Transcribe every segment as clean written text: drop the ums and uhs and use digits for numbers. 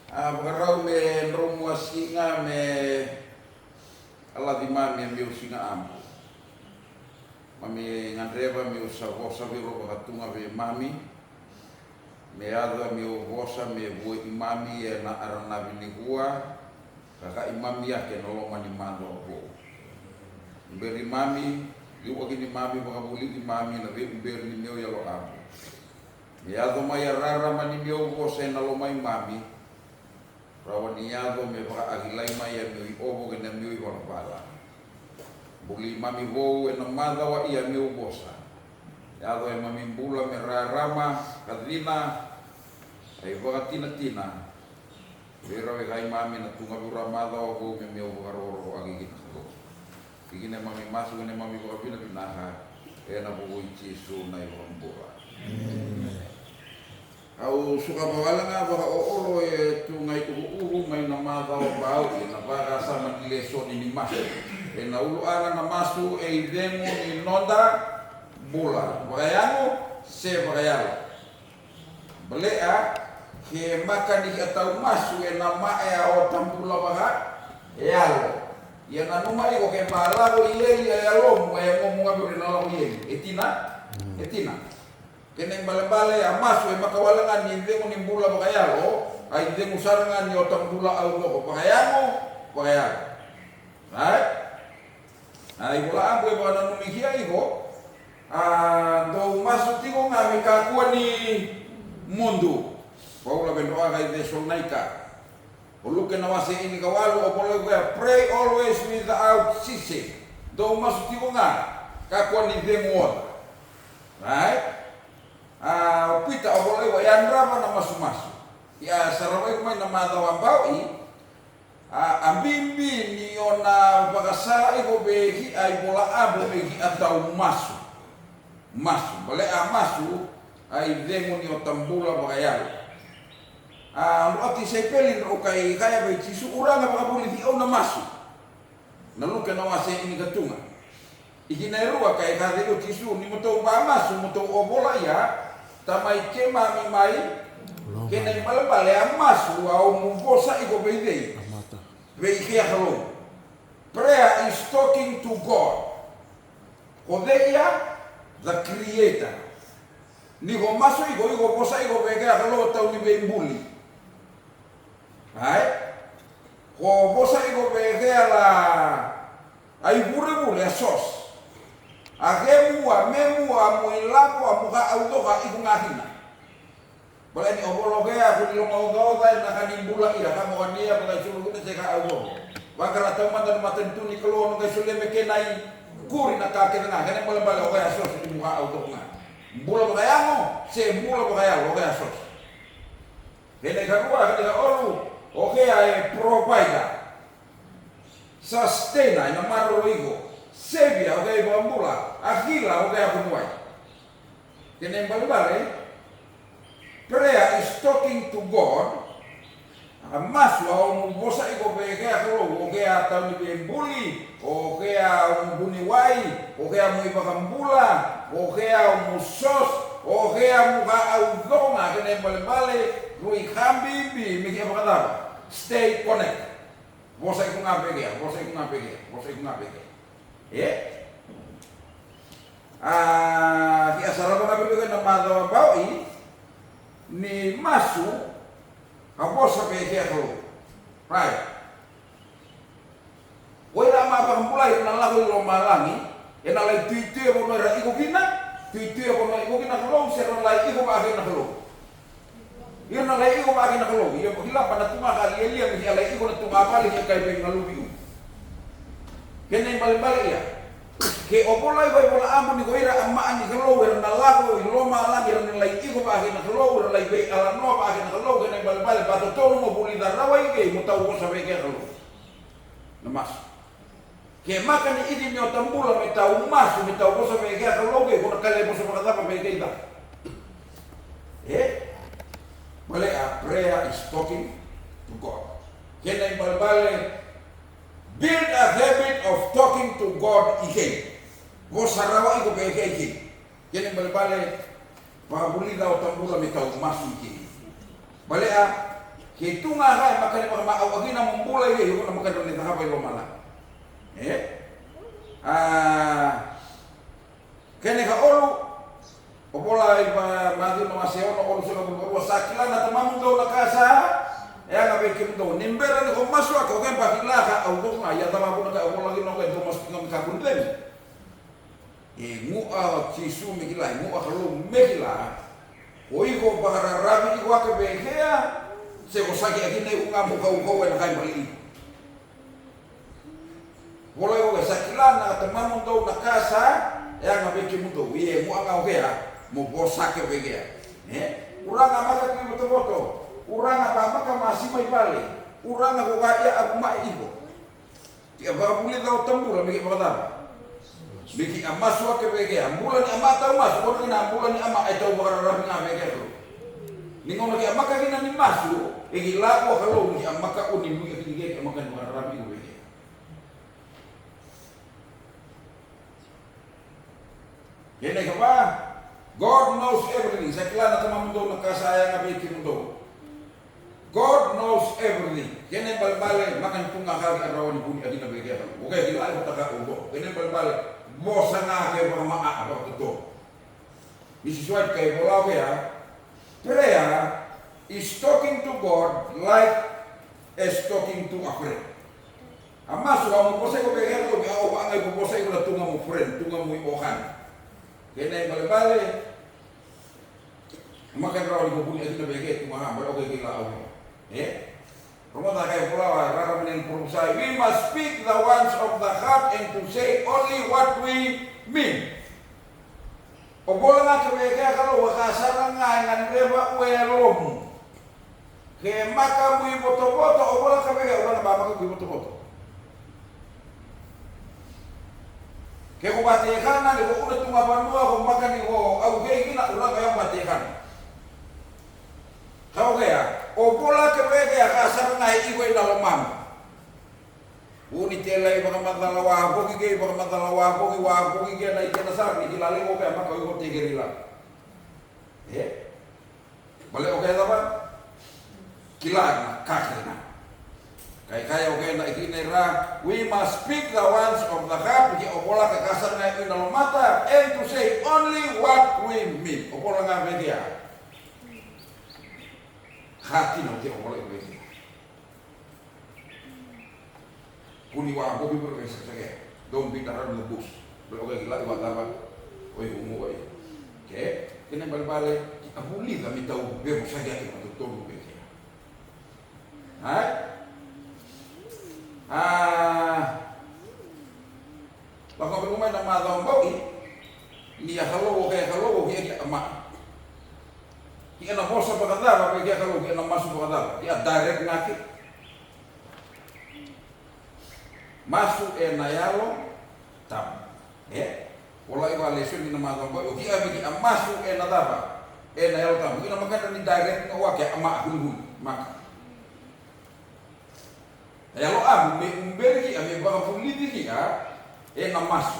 Bagarau me romo singa me ala di mami mi singa ambu. Mami ngandreva mi usa viro bagatunga ve mami. Me ada mi usa me bui imami na arana binigua. Kakak imami yake noloma ni mando ho. Beri mami, liwa gini mami bagabuli di mami na ve beri ni meo yalo ambu. Me ada maya rara mani meo usa na lomai mami. Rawan niado me baka agilai maya mi obo gena mi bala. Buli mami vou e namada wa ia mi ubosa. Yado e mami bula me rarama kadrina ai baka tina. Vera e kai mami na tunga bura mada wa vou me obo garoro agi gina. Igine mami masu ne mami baka pina pinaha e na vou Yesu na ibambura. Au suka bawala nga baka oolo e tungai tuhu mai na madao bau e na para sa manileso ni masu e na ulu ara na masu e idemo ni nonda bula bakayango se bakayalo balea ke maka di atau masu e na mae o tambula baka e alo ia na numa e ko ke malaro iye alo mo e ngomong abure na lo iye etina kene bale-bale amasu e makawalangan ni demo ni bula bakayalo ay demo sarangan ni otang bula au loko bakayamo ay bula ambo e bana numihia iko do masu tigo nga mikakua ni mundu paula bendoa kay de solnaika uluke na wase ini kawalu o polo pray always without ceasing do masu tigo nga kakua ni demo right pita obolai wa yandrama na masu ya sarawai kumai na madawa baui ambimbi ni ona bagasa iko behi ai bola abo behi atau masu bole masu ai demo ni otambula bagayalo ati sepelin ro kai kaya be tisu uranga bagabuli di ona masu naluke na wase ini gatunga ikinerua kai kadego tisu ni moto ba masu moto obola ya tamai ke mami mai kena malabale amasu au mubosa iko beidei veikia hello prayer is talking to God Odeia the creator ni go masu iko bosa iko veikia hello tau ni beimbuli hai ko bosa iko veikia la ai bure asos agemu amemu amuilapo amuka autoka iku ngahina boleh ni obologe aku di rumah uga na kanimbula ira kamo kania baka sulu kuna seka auto wakala taman maten tuni kelo no sule mekenai kuri na kake na kene boleh oge asos di muka auto nga bula bakayango se bula bakayango oge asos kene kakua kene olu oge ai provider sustainer ina maro igo Sebia oke bambula, akila oke aku nuai. Kene balik prayer is talking to God. Masu au mubosa iko beke akolo oke atau ni bembuli, oke au buni wai, oke au ibakambula, oke au musos, oke au muka au donga kene balik rui kambibi miki apa kata? Stay connect. Bosa iko ngapege. Di asal mga bilugan ng madawa bawi ni masu kapos sa peheklo right wala mapakampulay na lakoy lomalangi enalay tuite ko mera ikukina kalong sero lay iko bagay na kalong yun na lay iko bagay na kalong iyo hila pa na tumakali elia mi alay iko na tumakali kay peng nalubi kene balik ya ke opolai vai bola amu ni goira amma ani kalo wer na lago loma lagi ran lai iko ba na kalo wer lai be ala no ba na kalo kene balik ba to mo buli da rawai ke mutau ko sabe ke kalo namas ke maka ni idi mi otambula metau ko sabe ke kalo ke ko kale mo sabe kata ba ke ida bale a prayer is talking to God kene balik build a habit of talking to God again. Go sarawa iko beke again. Kene bale pagabuli daw tambula mitaw masu again. Bale Hitunga hai makanya mau agina membulai ye yuna makanya ni tahapa ilo mala. Kene ka olu opola iba madu no maseo no olu sura bulu sakila na tamamu do na kasa ya ngabe kim do nimbera ni ko maswa ko kan pakila ka au do na ya tamamu na ka opola no ka do mas ngam ka kunten. Mu a cisu mikila mu a kalu mikila. Oi ko bahara rabi ko ka behea se osaki akine unga muka uko na kai mali. Wala yo sakilana tamamu do na kasa ya ngabeki mudo ye mu anga okea mo bosake begea. Urang amaka ki moto urang apa maka masih mai bale. Urang ko ka ya aku mai ibo. Dia babuli do tambura miki bakata. Miki amasu ke begea. Mulan amata mas ko na mulan ama ai tau bakara rabi ngabege to. Ningon lagi amaka kina ni masu igila ko kalau ni amaka uni mu ikige amaka ni rabi ngabege. Kene kapa God knows everything. Sakila na tamamundo nakasaya nga bikin mundo. God knows everything. Kene balbale makan tunga kali arawan ni buni adina bege. Oke gila ay taka ugo. Kene balbale bosa nga ke maa about to. This is what kay bola ya. Prayer is talking to God like as talking to a friend. Amma suka mo posay ko bege ko au angay ko posay ko na tunga mo friend, tunga mo ohan. Kena balik-balik makan raw di bubuni adina bege tumaha bal okay gila aw. Rumah kay pula rara menen prusai. We must speak the words of the heart and to say only what we mean. Obola nga kebege kalau wakasara nga ngan reba welom. Ke maka bui boto-boto obola kebege obola baba bui boto-boto. Kaya kung batikan na, di ko ulit tumaban mo kung baka ni ko, okay, gina, ulang kayong batikan. Kaya kaya, o pula kebege, kasar nga iigoy na lumam. Unit telay, baka matalawa, bugigay, baka matalawa, bugigay na ikinasar, ikilali ko kaya maka iigoy tigiri lang. Balik okay na ba? Kilaan na, kakil na. Kaya okay na ikinira, we must speak the words of the heart, bagi opola kakasar na yung mata, and to say only what we mean. Opola nga bagi hati na uti opola yung bagi. Kuniwa ako bibir kayo sa sige, don't be taran ng bus. Pero okay, gila, iwag dapat, oy, umuway. Okay? Kaya balik-balik, abuli kami tau, bebo sa gati, matutulog bagi. Alright? Baka berumay ng mga taong niya halo kaya ama. Kaya na bosa pagkatara, kaya halo kaya na masu pagkatara. Kaya direct naki. Masu nayalo tam. Wala iba lesson ni mga taong kaya bigi masu nadaba. Nayalo tam. Kaya maganda ni direct nga kaya ama hulhul maka. Ya lo abu memberi ami baka pulidi dia na masu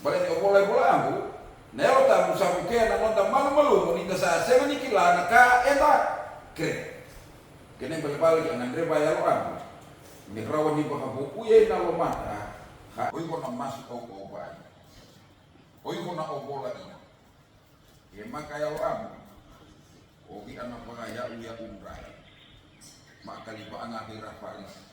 bale ni bola abu na yo ta musa ke na nonda malu ni sa semani kila na ka eta kre kene bale yang andre ba ya lo abu ni rawo ni baka bu ye na lo mata ha oi ko na masu ko ba oi ko na bola ina ye maka ya lo abu o ki ana baka ya uya umrah makali ba anga hira faris.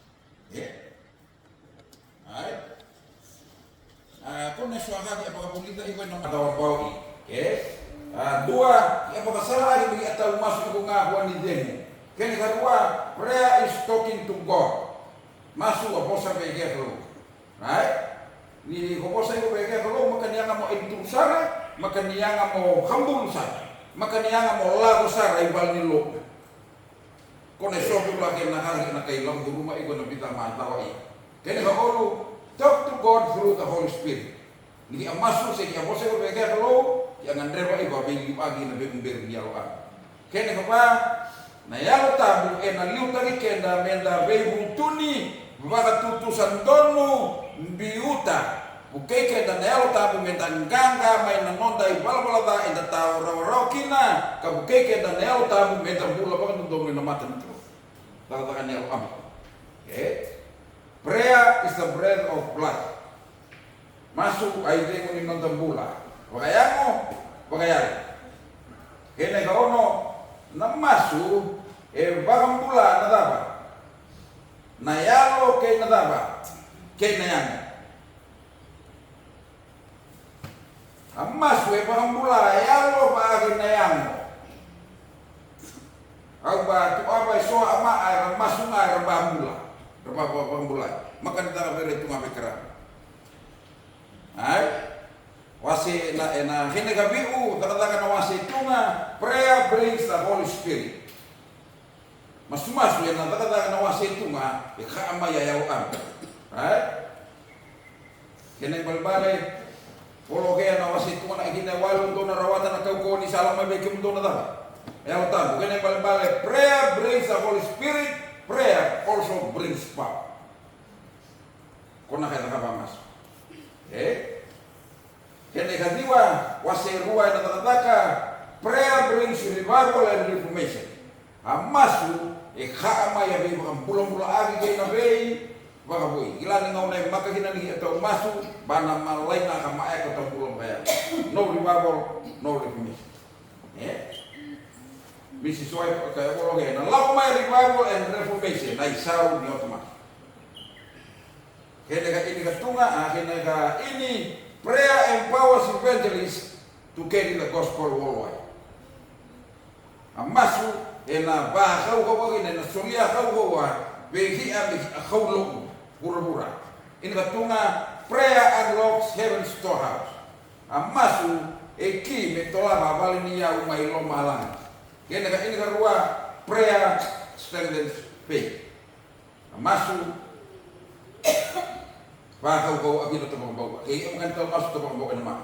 Kung nasuaga di apakah pulita ikaw ng matawang bawi. Dua, apakah salah bagi atau masuk ke ngahuan ni demo. Kaya kedua, prayer is talking to God. Masuk apa sampai ke lo. Right? Ni ko sa ko ke lo maka niya nga mo intrusara, maka niya nga mo hambul sa. Maka niya nga mo lago sa ibal ni lo. Kung nasobo lagi na hari na kailang di rumah ikaw na bitang matawai. Kaya kalau talk to God through the Holy Spirit. Ni amasu sa iya bose ko bega kalau yang andreba iba bagi pagi na bember dia loa. Kaya pa na yalo tabu na liu tagi kenda menda bebu tuni baka tutusan donu biuta. Bukai kenda na yalo tabu menda nganga may nanonda ibala-balada enda tao raw kina. Kabukai kenda na yalo tabu menda bula baka nundong na mata nito. Katakan ya am. Okay. Prayer is the breath of blood. Masuk aide mo nonton bula. Wakayamo, wakayari. Kene kaono na masu bakang bula na daba. Nayalo kay na daba. Kay na yan. Ang masu bakang bula yalo bakang na yan. Agba tu apa so ama ay masu nga bambula. Bambula. Maka kita beri tu ngapikra. Ay, wasi na hine gabiu katakan na wasi tunga prayer brings the Holy Spirit. Mas yan na katakan na wasi tunga ikama yayawan. Ay, hine balbale polo kaya na wasi tunga na hine walong to na rawatan na kau ni salam may bekim to na ta. Ayaw tabu hine balbale prayer brings the Holy Spirit, prayer also brings power. Kona kaya ka mas. Kene kadiwa waserua na tatataka prayer brings revival and reformation. Amasu kama ya be bulan-bulan agi kay na be bagaboy. Gila ni ngaunay makakina ni atau masu bana malay na kama ay katong bulan kaya. No revival, no reformation. Misi soy kaya ko kaya na law may revival and reformation na isaw ni otomatis. Kene ka ini katunga kene ka ini prayer empowers evangelists to carry the gospel worldwide. Amasu ena ba kau kau ina solia kau kau behi abi kau lo pura-pura. Ini katunga prayer unlocks heaven's storehouse. Amasu eki metola babal ni ya umai lo malang. Kene ka ini karua prayer strengthens faith. Amasu Bakau kau abi na tabang bawa. Kaya ang kanto masuk tabang bawa naman.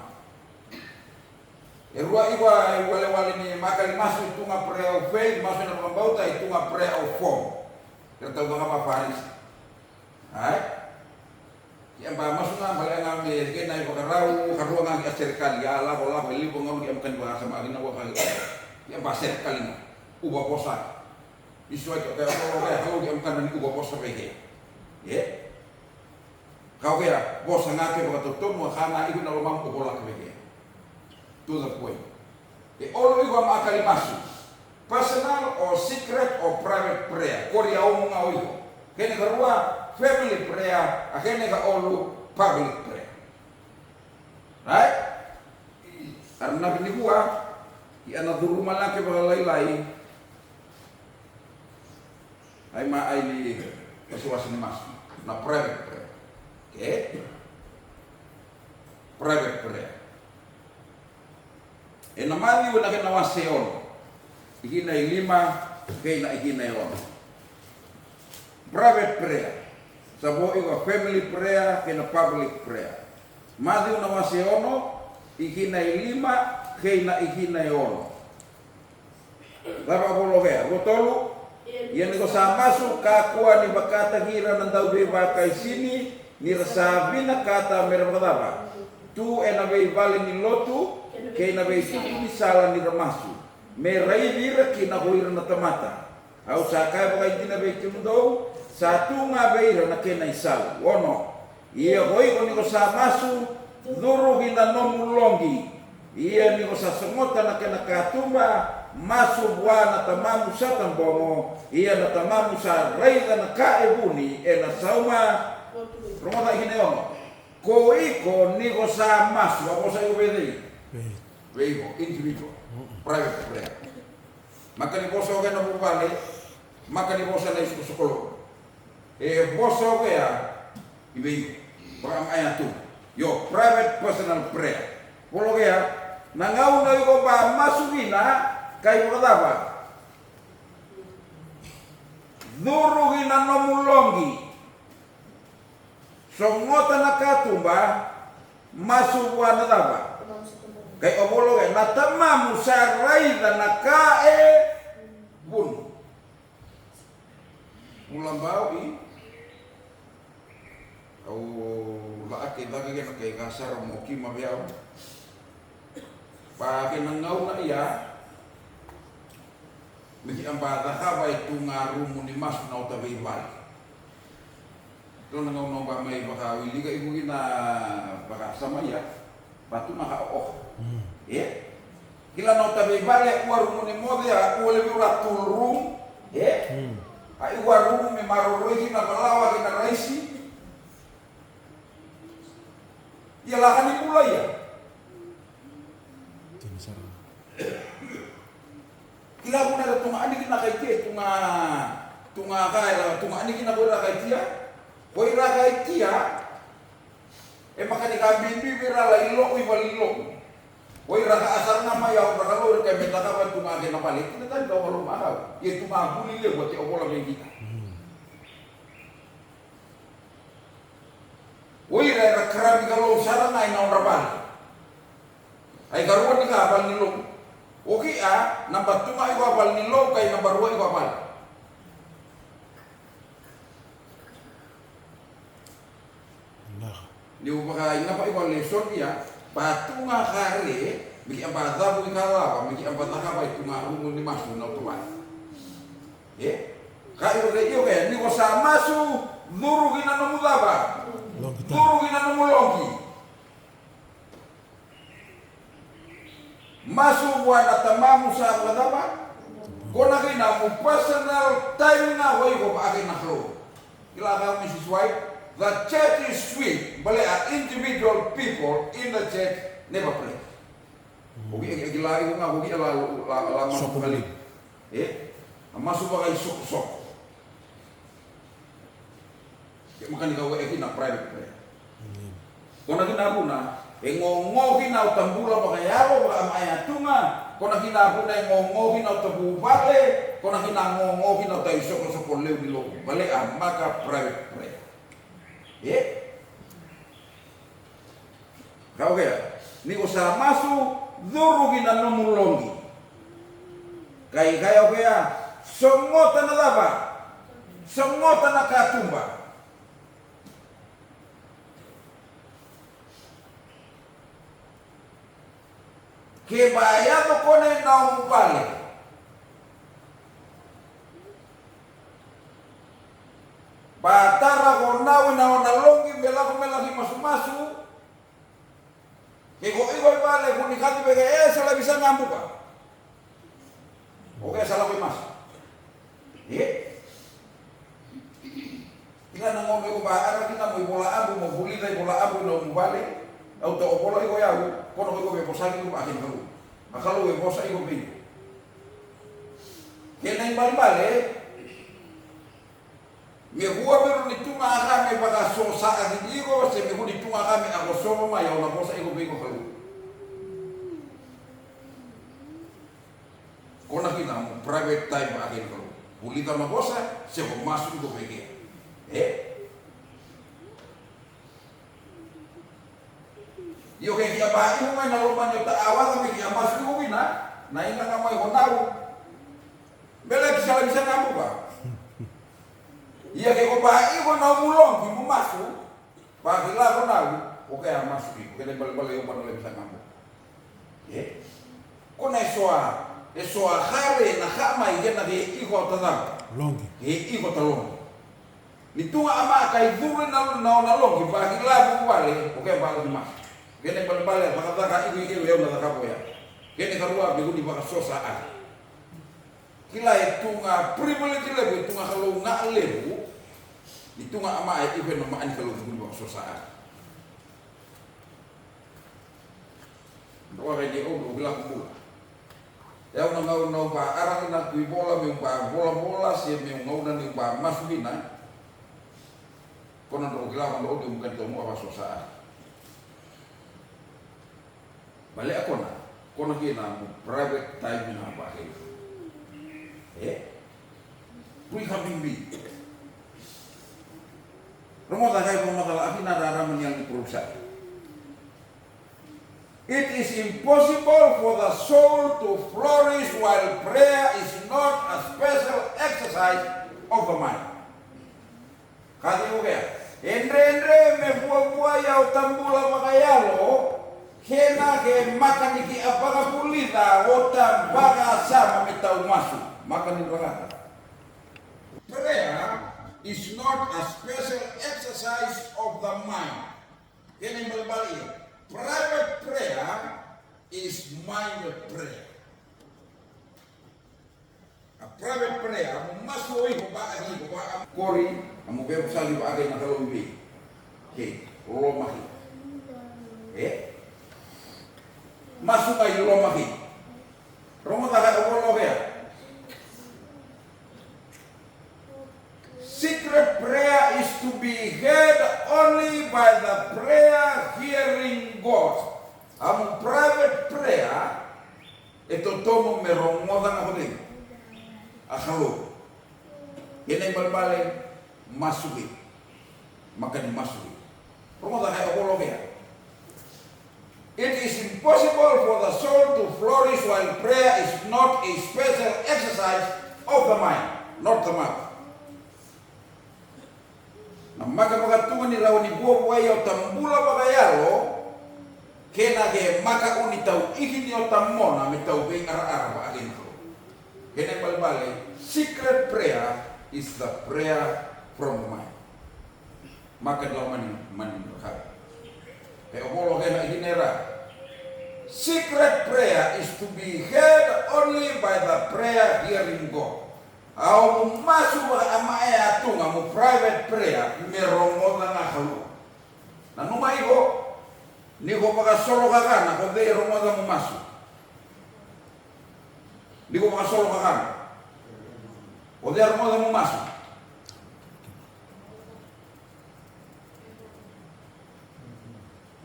Erua iwa wale ni makali masuk itu nga prayer of faith, masuk na tabang bawa itu nga prayer of form. Kata ba nga Paris. Ay. Yang ba masuk nga bala nga me kena iba karau karua nga aser kali ala bola beli bunga di amkan bahasa magina wa kali. Yang ba aser kali uba posa. Isu aja kaya kalau di amkan ni uba posa bege. Ya. Kau kaya bos ngake bakatotong mo kana ibu na lumang kubola kebege. To the point. Olo ibu makali masuk. Personal or secret or private prayer. Korea omong aoyo. Kene karua family prayer. Kene ka olo public prayer. Right? Karena bini gua anak rumah laki bakalai-lai. Ay maay ni kasuwas ni masuk. Na private prayer. Okay. Private prayer. Namali wala ka nawaseon. Ikinay 5, kaya na ikinay 1. Private prayer. Sabo iwa family prayer, kaya na public prayer. Madi nawaseon, ikinay 5, kaya na ikinay 1. Dapat polo kaya, botolo. Yan ko sa masuk kakuha ni bakatagira ng daw bakay sini. Ni rasabi na kata meron kataba. Tu enabay bali ni lotu, kay nabay sini sala ni ramasu. Meray dira kinakuira na tamata. Au sakay bakay dinabay kimundo, satu nga bayra na kinay sal. Wono. Iya koy ko ni ko sa masu, duro ginanumulongi. Iya ni ko sa sungota na kinakatumba, masu buwana tamamu sa tambongo. Iya na tamamu sa rayga na kaebuni, na sauma Roma tak hine ono. Ko iko ni ko sa masu, ako sa iyo bedi. Bego, individual, private prayer. Maka ni boso ka na bubali, maka ni boso na isko sokolo. Boso ko ya, ibego. Baka ayat tu. Yo, private personal prayer. Polo kaya, nangaw na ko ba masugina kay mo kadaba. Durugin na nomulongi. Songota nakatumba masuwa na daba. Kay obolo kay natama musaray na nakae bun. Ulang bau i. Au laake lagi kay kasar mo kima biaw. Pa kinangaw na iya. miki ambata haba itu ngarumu ni mas na utabe ibal to na ngau ba mai baka wili ga ibu ina baka sama ya batu na oh kila na utabe ibal ya warumu ni mode ya ole bura tulrum ai warumu me maroro na balawa kina raisi ya lahan pula ya kila kuna da tunga ani kina kaitie tunga kaya tunga ani kina bora kaitia koi ra kaitia makani ka bimbi bira la ilo wi balilo koi ra asar nama ya ora kalau ka meta ka tunga ke na pale kita kan do walu mahal ye tunga buli le buat obola be kita koi ra karabi kalau sarana ina ora bal ai garuan ni ka bal nilo oke nambah tunga iko apal nilo kay nambah ruwa iko apal. Di upaka ina pa iko lesson ya, patunga kare, bigi amba dabu ikalawa, bigi amba takapa itunga rumu ni masu na utuan. Kayo reyo kaya ni ko sa masu duru gina no mudaba, duru gina no mulongi. Masuk wana tamamu sa kadaba kona kina mu personal time na hoy ko ake na kro kila ka Mrs. White the church is sweet but individual people in the church never pray ogi gila ko nga ogi la masuk kali masuk bagay sok makan ikaw na private prayer kona kina buna ngongohi na utambula makayalo amaya tunga kona kina buna ngongohi na utabu bale kona kina ngongohi na utaisoko soko leo di logo bale maka private prayer kau kaya ni usaha masu duru kina nomulongi kaya kaya songota na laba songota na katumba kebaya to kone na upale batara konawe na onalongi melaki masu kiko iko pale kunikati bege sala bisa ngambuka oke salah ko mas ina na ngombe ko ba ara kita mo bola abu mo bulita bola abu no mbale auto opolo iko ya kono ko be posagi ko akin ko akalo we posa iko bi kena imbal-bale me huwa pero ni tunga kami pada sosa adiko se me hudi tunga kami ako somo ma ya una posa iko bi ko kalu kona kita mo private time akin ko bulita ma posa se ko masuk ko be yo ke kia bahi mo na lomba ni ta awal kami kia masuk ko na ina ka mo honau bela kisala bisa ngamu ba iya ke ko bahi ko na mulong ki mo masuk ba kila ko na oke masuk ko ke bal yo pa na bisa ngamu ko na soa khare na khama ige na ke iko ta longi ke iko ta longi ni tunga ama kai dure na longi ba kila ko bale oke ba ko mas gene bal-bale makataka ibu leo na takapoya gene karua bigu di baka sosa kila itu nga privilege lebu itu nga kalau nga lebu itu nga ama ibu no ma ani kalau bigu di baka sosa ndo re o bilang bola ya una ngau ba arang na kui bola me ba bola si me ngau na ni ba masubina kono ndo bilang ndo bukan temu apa sosa balik ako na kono kina mo private time na ba pui kambing bi romo tagay mo matala akin nararaman yang di perusahaan it is impossible for the soul to flourish while prayer is not a special exercise of the mind kati mo kaya endre me buwa ya utambula makayalo kena ke makan iki apaka pulita wota baga sama mitau masuk maka niragata. Prayer is not a special exercise of the mind. Kini berbalik. Private prayer is mind prayer. A private prayer masuk ibu pak kori amu bebo sali pak agak nak kalau bibi. Romahi. Masuk aja romahi. Roma tak ada orang ya. Secret prayer is to be heard only by the prayer hearing God. Amu private prayer itu tomo merongodan ako din. Akalo. Yan ay balbalay masuki. Makan masuki. Roma tak ada orang ya. It is impossible for the soul to flourish while prayer is not a special exercise of the mind, not the mouth. Maka pagkatungan ni raw ni buhay o tambula bagayalo kena ke maka unitaw ikin yo tammo na mitaw bing ara-ara ba agin ko. Kena balbali, secret prayer is the prayer from the mind. Maka daw manin rakab. Kaya okolo kena ikinera. Secret prayer is to be heard only by the prayer hearing God. Au masuk ama ya tu ngamu private prayer merongo na halu. Na numa iko ni ko paka solo kakana ko de rongo na mo masuk. Ni ko paka solo kakana. O de rongo na mo masuk.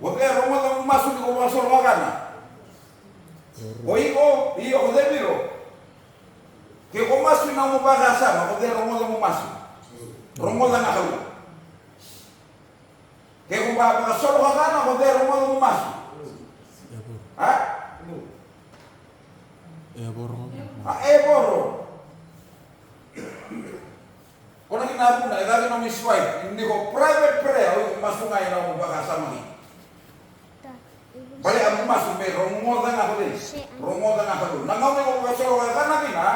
O de rongo na mo masuk ni ko paka solo kakana. O iko ko de biro. Que o masu na mo bagasa, ma ko de romo mo masu. Romo na halu. Que o baba solo kana ko de romo mo masu. Ha? Eboro. Kono kina puna ega no miswai, hindi ko private prayer o masu ngai na mo bagasa mali. Bali ang masu me romo na ko de. Romo na halu. Nangaw ko solo kana kina.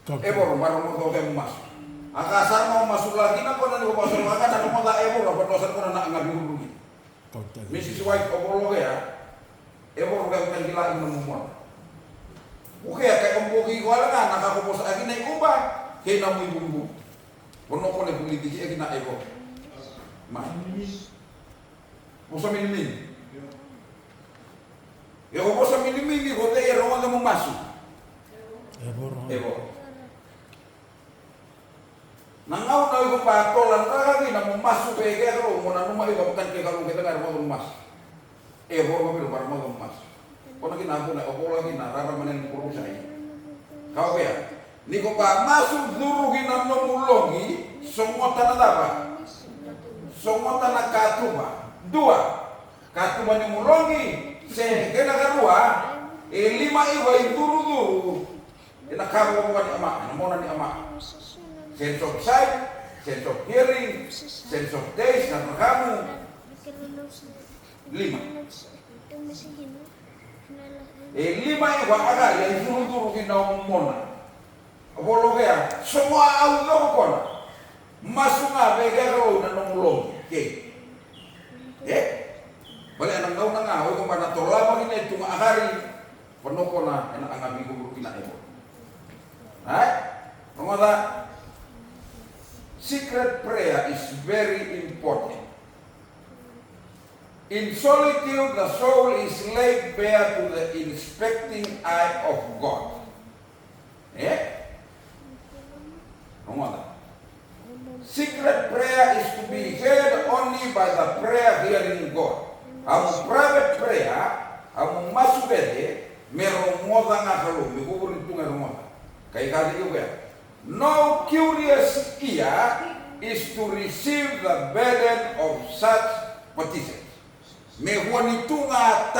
Ebor marong mo ke mas. Akasar mau masuk lagi na ko na ko masuk lagi na mo da ebor apa dosan ko na ngabi hulu. Misi suai obor ya. Ebor ka kan gila ino mo. Oke kay umbugi ko ala na nakakupos agi na ikuba kay na mo ibumbu. Pono ko na politiki agi na ebor. Ma. Posa minimi. Yo posa minimi ko de ero mo masuk. Ebor. Nangaw na ito patolan lagi na mumasok kaya karo mo na numay ka bukan kaya karo kita ngar mo mas. Ho mo para mo mas. Kono kinabo na ako lagi na raramanen ko sa iyo. Kau kaya ni ko pa masuk durugi na mulongi sumota na dapat. Sumota na katuba. Dua. Katuba ni mulongi se kena karua lima iwa duru-duru. Ina kabo ko ni ama, mo na ni ama. Sense of sight, sense of hearing, sense of taste, na kamu. 5. 5 yung agar, yung duro-duro ginawa mo na. Apolo kaya, semua auto ko na. Masunga, begaro na nungulong. Okay. Bali, anang daw na nga, kung manatolabang ina itong akari, pano ko na, ang amigo ko kinaimo. Mga secret prayer is very important. In solitude, the soul is laid bare to the inspecting eye of God. Secret prayer is to be heard only by the prayer hearing God. Ang private prayer, ang masukede, merong moda nga kalo, may kukurin ito nga rumoda. Kaya kasi yung kaya. No curious ear is to receive the burden of such petitions. Me huanito nga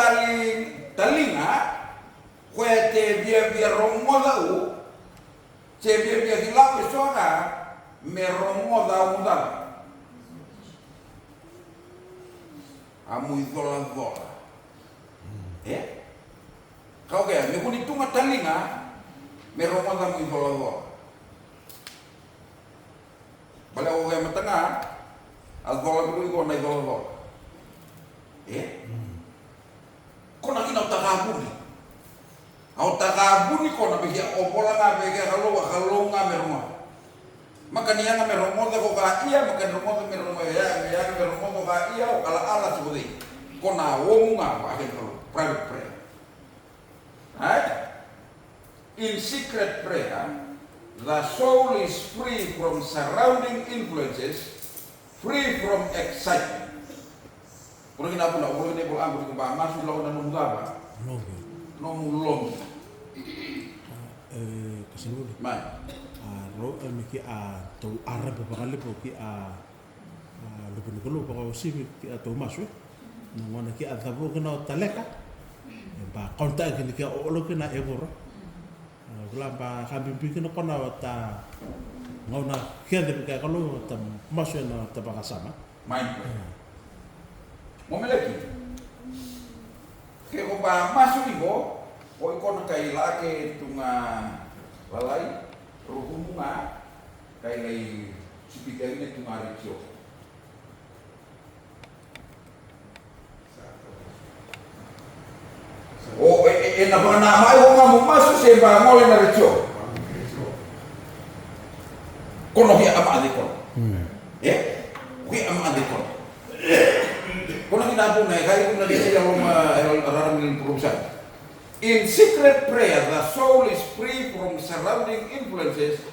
talinga, kaya te bia romoda u, te bia hilaw iso nga, me romoda u dala. Amu idola. Kau kaya me huanito nga talinga, Meroma tamu isolado. Bale o ga matanga azbola bulu ko na isolado. Kona kina takabuni. Au takabuni kona bigi opola nga bigi kalau nga meroma. Maka niya nga meroma ko ka iya maka meroma ya meroma ko ka iya o ala seperti. Kona womu nga akin kalau private prayer. Right? In secret prayer, the soul is free from surrounding influences, free from excitement. Kung kita pula, kung kita pula ambil kembang, masuk lawan dan nunggu apa? Nunggu. Kesenul. Mana? Ro miki tu Arab bakal lepo ki lebih dulu bakal sih ki tu masuk. Nunggu ki atabu kena taleka. Ba kontak ki ki olo kena ebor. Kelapa kami bikin kena ta ngona kian ka kalau ta masuk na ta bakasama. Main. Momeleki. Kaya ba masuk ibo, o ikon kay lake tunga lalai ruhumunga kay lay sibigay ni tunga rikyo. O na mga namay ko nga mumasok sa iba mo na rikyo. Kono hiya ama adikon. Hiya ama adikon. Kung kinabong na, kaya kung nalisa yung araraming perusahaan. In secret prayer, the soul is free from surrounding influences,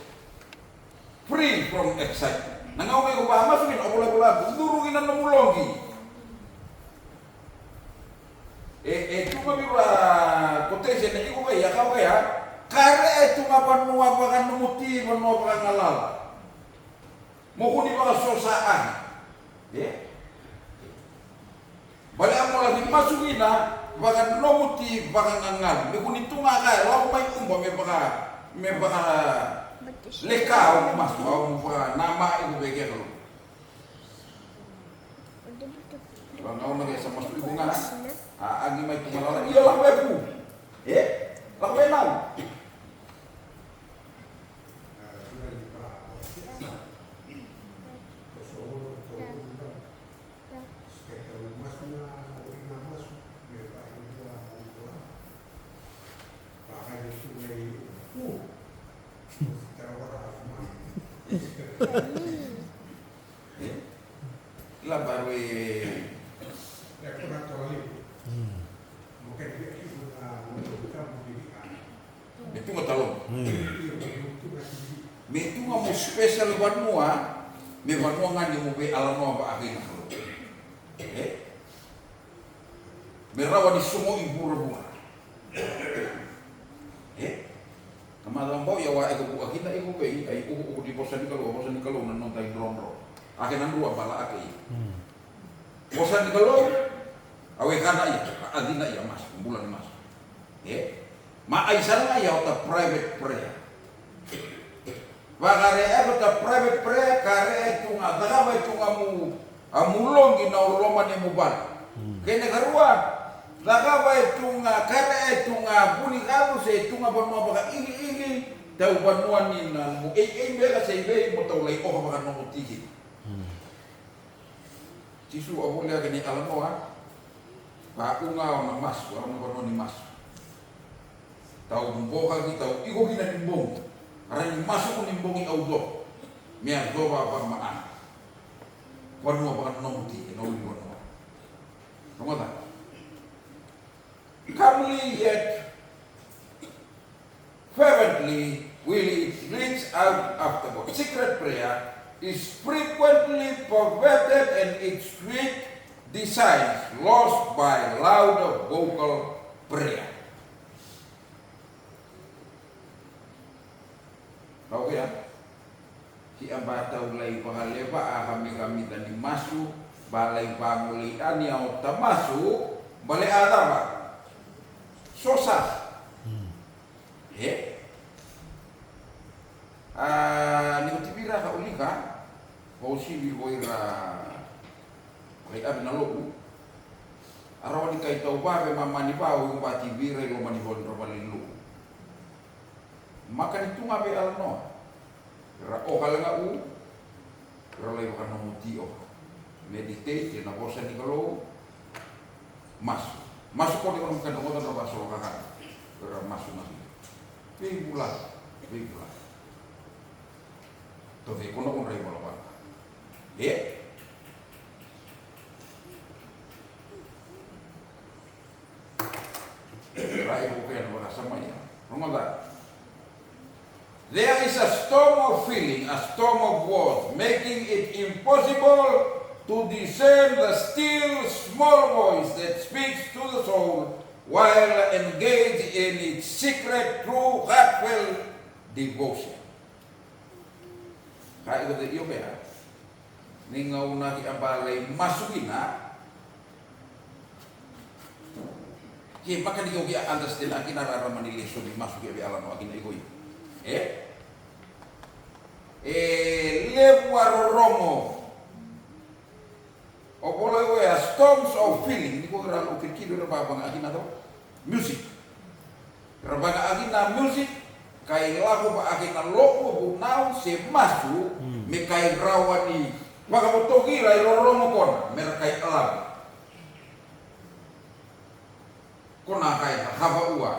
free from excitement. Nangaway ko ba, masukin, o pula-pula, durugin ang namulonggi. Kung mabira, quotation na iko kaya, kare ito nga panuwa pa ka numuti, panuwa pa ka ngalala. Mukuni pa ka sosaan. Bali mo lagi masukin na baka nomuti baka ngangal. May kunito nga kaya, wala may umba may baka lekaw mas mo baka nama ito bigay ko. Bang ako nagay sa mas ibu nga. Agi may tumalala. Iya lakway po. Lakway lang. Lah baru itu nggak tahu. Itu nggak mau spesial buat mua, buat mua nggak mau be alam mua apa akhirnya. Merawan di semua ibu rumah. Kemarin bau ya wa ego buah kita ego be, ego di bosan di kalau nonton drone. Akhirnya dua bala akhir. Bosan di kalau, awe kana ya, adina ya mas, bulan mas. Maaisan nga ya ta private prayer. Bagare ta private prayer kare itu nga daga itu nga mu amulong ginauloma ni mubal. Kene garua daga itu nga kare itu nga buni kamu se itu nga banua baka igi tau banua ni na mu beka se be mo tau lai o baka no tigi. Tisu abole agani alanoa ba unga na mas wa no banua ni mas. Tau mboka kita iko kina nimbong arang masuk nimbongi audo mea doba ba maan wanua ba nomuti no wanua ngota calmly yet fervently will it reach out afterward. Secret prayer is frequently perverted and its sweet designs lost by louder vocal prayer. Kau ya, si abata ulai pangaleba kami tadi masuk balai pangulian yang tak masuk balai ada pak sosa, ni utibira kau ulika kau si biboira balai abi naloku arawan dikai tau ba be mama ni ba u ba tibira lo mani bon robalilu maka itu ngabe alno ra o kalanga u ra le kana mutio meditate na bosa ni kalau masuk ko di orang kan ko na baso ka ra masuk na bigula to de ko no rei bola ba rai ko kan wala samanya rumah. There is a storm of feeling, a storm of words, making it impossible to discern the still small voice that speaks to the soul while engaged in its secret, true, heartfelt devotion. Kaya ito iyo kaya, ningaw na kiabalay masukina, kaya baka di ko kaya understand ang kinararaman nila so di masuki abi alam mo akin na ikoy. Lebuaro romo o polo storms of feeling ni ko ra o kirkido ra babang akin na to music rabang akin na music kay lago ba akin na loko bunaw se masu me kay rawani baka mo togi ra romo kon mer kay alam kona kay haba uwa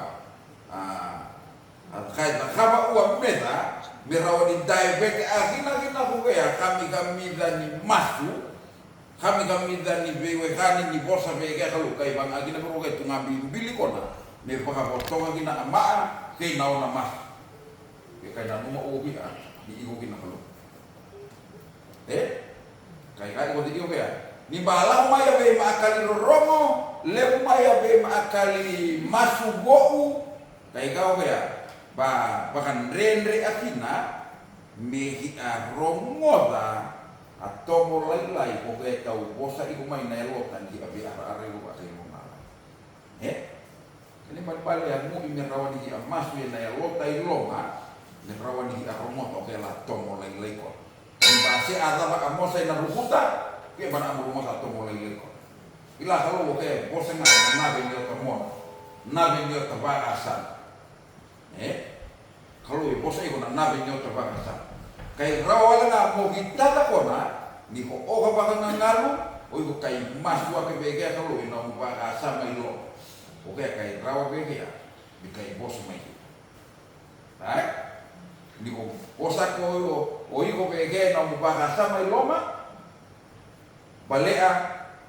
at kahit nakaba meta, merawa ni diabetes, akin ako kaya kami dani masu, kami dani bewe kani ni bosa bege kalau kay bang agin ako kay tungabi bili ko na, may pagkapotong agin na ama kay naw na mas, kay na umaubi di iko kinakalo. Kay ko di iko kaya. Ni bala maya be maakali romo, le maya be maakali masu bou, kay kau kaya. Bahkan rendre akina mehi romoda atau mulai pokoknya tahu bosa iku main nelotan di abi ara lu pakai rumah. Ini balik yang mu imerawan di emas we nelota iloma, imerawan di romot oke lah to mulai ko. Basi ada ba amo sa narukuta, ke bana amo rumah to mulai ko. Ila kalau oke bosa na be yo to mo. Na be yo to ba asan. Kalau bosa iko na nabe nyo tabakasa kay rawala nga mo gitata ko na ni ko o ka ngalu o iko kay maswa ke bege kalau ina mo bakasa may lo o kay rawa bege ya di kay bosa may ni ko bosa ko o iko bege na mo bakasa may loma balea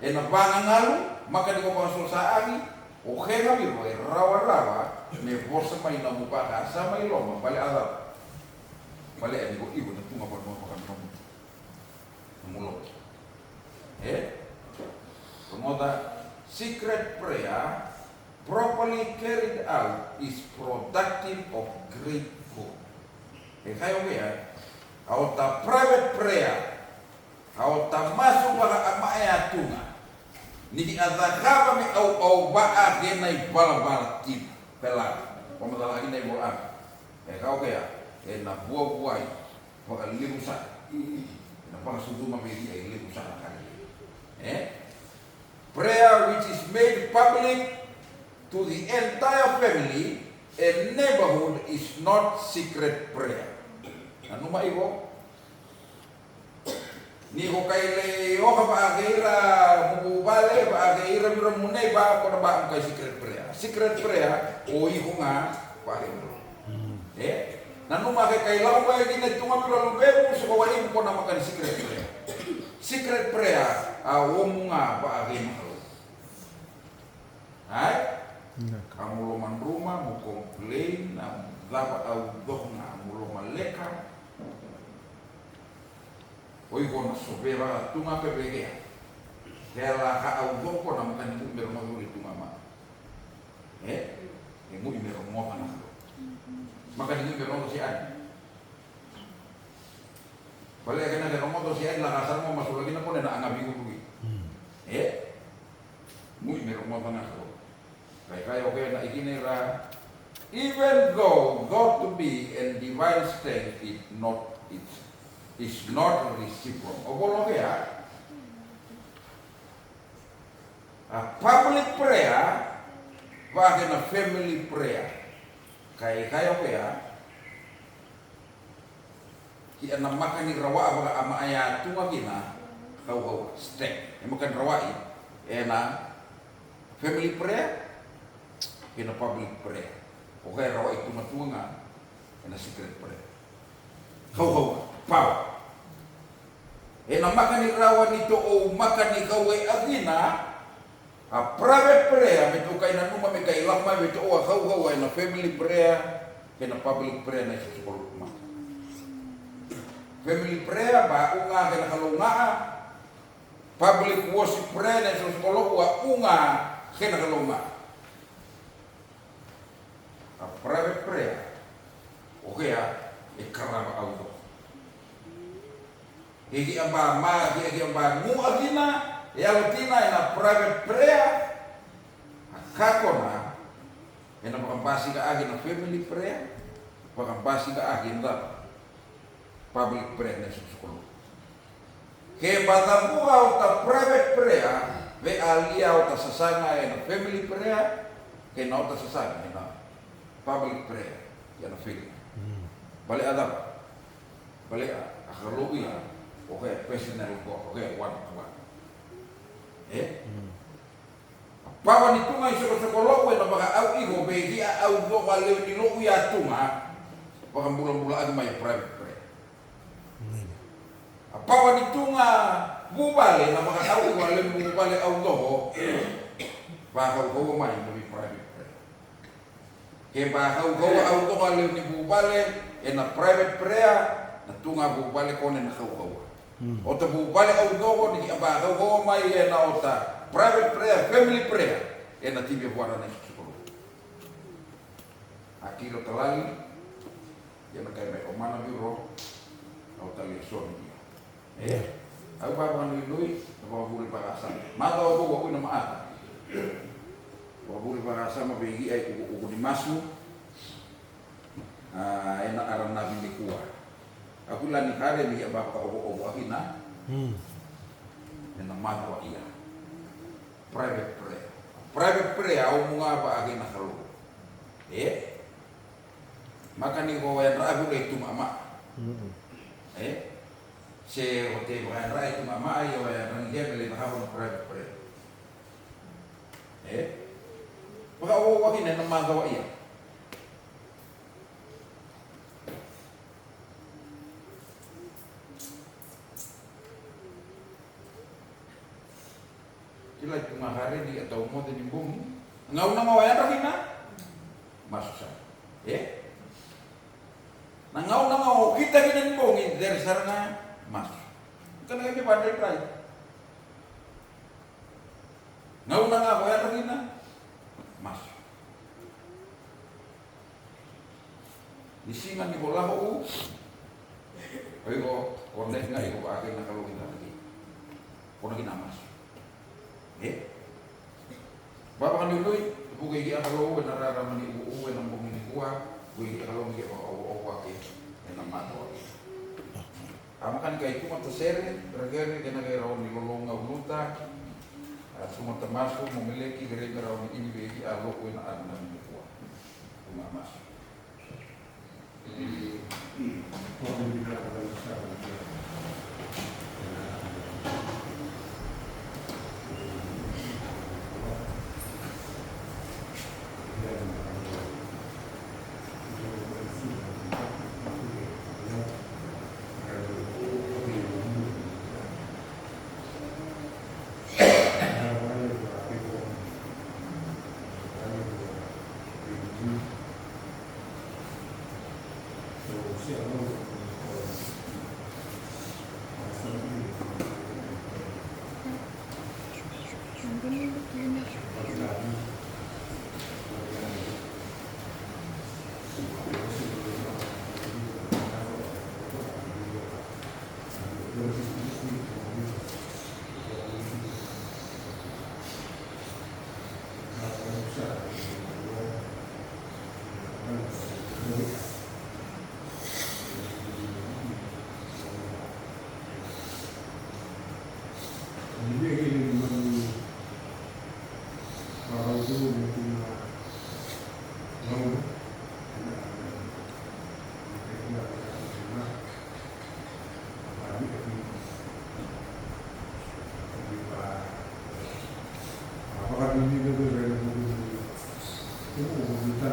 ena banga ngalu maka di ko pasul sa ani o kay nga biro rawa me bosa may namubaka sa may loma bali azab bali ani ko ibo na tunga pa mo kan mulo promoda secret prayer properly carried out is productive of great good kayo kaya auta private prayer auta masuk para amaya tunga ni azakaba mi au ba'a genai bala tip pelan, pemerintah ini buat, kau kaya, na buai, bukan lirusan, na pangsudu mamili ay lirusan kan, prayer which is made public to the entire family and neighborhood is not secret prayer. Ano maibo? Ni ko kay o ka paagira mubale paagira biro munay ba ko na ba kay secret prayer. Secret prayer o iho nga pare mo. Nanu kay law ba gina tunga biro lubebo so ko wali ko na makan secret prayer. Secret prayer o mo nga paagi mo. Kamu loman rumah mo complain na dapat au doh nga mo loman leka. Oi kona sopera tunga pebege. Kela ka au doko na makan mu mer mo tunga ma. Mu mer mo kana. Makan mu mer mo si ad. Bale kana de mo si ad la kasar mo masuk lagi na ko na angabi ko tugi. Mu mer mo kana ko. Kaya okay na ikine ra even though God to be and divine strength is not reciprocal. Obolo ya. A public prayer bahkan a family prayer. Kaya ya ki ana makani rawa baga ama aya tunga kina kau steak makan rawai ena family prayer ena public prayer oke rawai tunga ena secret prayer kau pau ena makani rawa nito o makani kau agina a private prayer betu kaina numa me kai lama betu o kau ena family prayer ena public prayer na sekolah rumah family prayer ba unga kena kalunga public worship prayer na sekolah unga kena kalunga a private prayer oke ya ikaraba auto iki amba ma iki amba mu agina ya lutina ina private prayer akakona ina makambasi ka agina family prayer makambasi ka agina public prayer na sekolah ke batamu auta private prayer ve alia auta sasanga ina family prayer ke na auta sasanga ina public prayer ya na family balik ada balik akhalubi oke personal ko oke one to one pawan itu ngai sekolah we na baka au iho be dia au do kale ni lo ya tunga baka bulan-bulan ag may private prayer pawan itu nga bubale na baka au iho ale bubale au do baka ko may ni private prayer ke baka ko au do kale ni bubale na private prayer na tunga bubale ko na kau ota bubale au dogo ni aba ho mai na ota private prayer family prayer na tibi buana na sekolah akiro talali ya makai mai omana biro au tali soni au baba ni lui ba buri parasa mata o go na maata ba buri parasa ma begi ai ku di masu ena arana bini kuah aku lani kare ni bapa obo ahina ena matwa iya private prayer au munga ba agina kalu maka ni ko yang ragu itu mama se hote ba ra itu mama ayo yang dia beli tahun private prayer maka obo ahina na matwa iya kila cuma hari di atau mau di bumi ngau na mawaya rahina masuk sa na ngau na mau kita di bumi dari sarana masuk kan kami pandai try ngau na mawaya rahina masuk di sini di bola ho ayo konek ngai ko akhir na kalau kita lagi konek kita masuk Bapak kan dulu bukan dia kalau benar mani uwe nambung ini gua, gue kalau dia bawa ke nama tuh. Kamu kan kayak itu mata seri, bergerak kena kayak rawan di lolonga uluta, semua termasuk memiliki gereja rawan ini bagi Allah gue nak ada nama gua, cuma mas.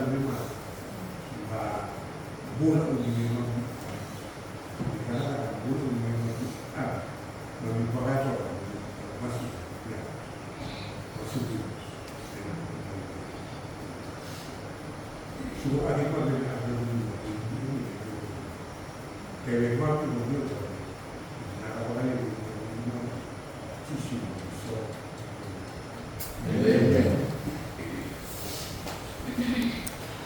terima bola uji memang karena bola memang bagi pengajar masuk ya masuk sudah ada pada ada ini kayak waktu dulu nah orang yang sisi so